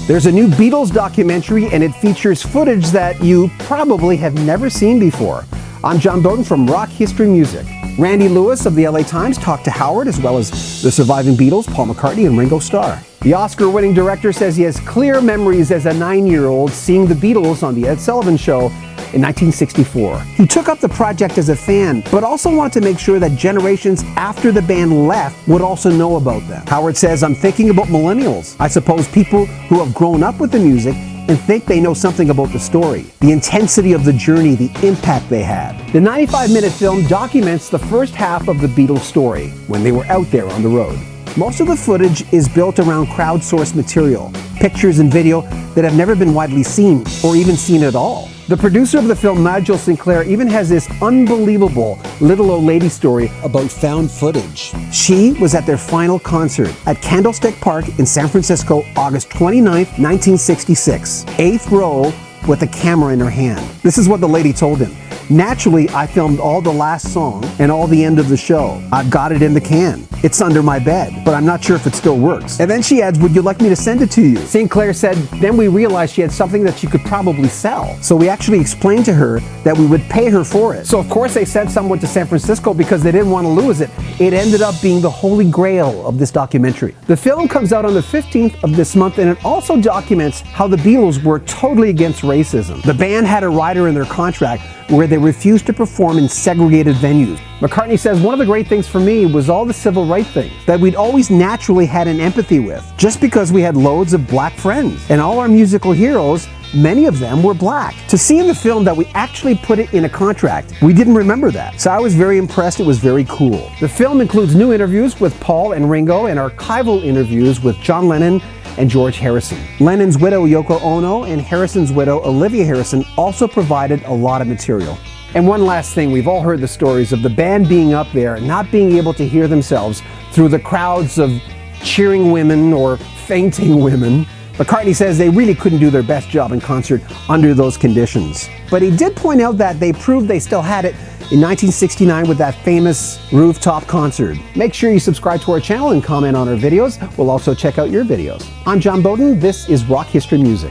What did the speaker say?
There's a new Beatles documentary and it features footage that you probably have never seen before. I'm John Beaudin from Rock History Music. Randy Lewis of the LA Times talked to Howard, as well as the surviving Beatles, Paul McCartney and Ringo Starr. The Oscar-winning director says he has clear memories as a 9-year-old seeing the Beatles on The Ed Sullivan Show in 1964. He took up the project as a fan, but also wanted to make sure that generations after the band left would also know about them. Howard says, "I'm thinking about millennials. I suppose people who have grown up with the music and think they know something about the story, the intensity of the journey, the impact they had." The 95-minute film documents the first half of the Beatles story, when they were out there on the road. Most of the footage is built around crowdsourced material, pictures and video that have never been widely seen, or even seen at all. The producer of the film, Nigel Sinclair, even has this unbelievable little old lady story about found footage. She was at their final concert at Candlestick Park in San Francisco, August 29th, 1966. 8th row with a camera in her hand. This is what the lady told him. "Naturally, I filmed all the last song and all the end of the show. I've got it in the can. It's under my bed, but I'm not sure if it still works." And then she adds, "Would you like me to send it to you?" Sinclair said, "Then we realized she had something that she could probably sell. So we actually explained to her that we would pay her for it. So of course they sent someone to San Francisco because they didn't want to lose it. It ended up being the holy grail of this documentary." The film comes out on the 15th of this month, and it also documents how the Beatles were totally against racism. The band had a rider in their contract where they refused to perform in segregated venues. McCartney says, "One of the great things for me was all the civil rights things that we'd always naturally had an empathy with, just because we had loads of black friends. And all our musical heroes, many of them were black." To see in the film that we actually put it in a contract, we didn't remember that. So I was very impressed. It was very cool. The film includes new interviews with Paul and Ringo and archival interviews with John Lennon and George Harrison. Lennon's widow, Yoko Ono, and Harrison's widow, Olivia Harrison, also provided a lot of material. And one last thing, we've all heard the stories of the band being up there and not being able to hear themselves through the crowds of cheering women or fainting women. McCartney says they really couldn't do their best job in concert under those conditions. But he did point out that they proved they still had it in 1969 with that famous rooftop concert. Make sure you subscribe to our channel and comment on our videos. We'll also check out your videos. I'm John Beaudin. This is Rock History Music.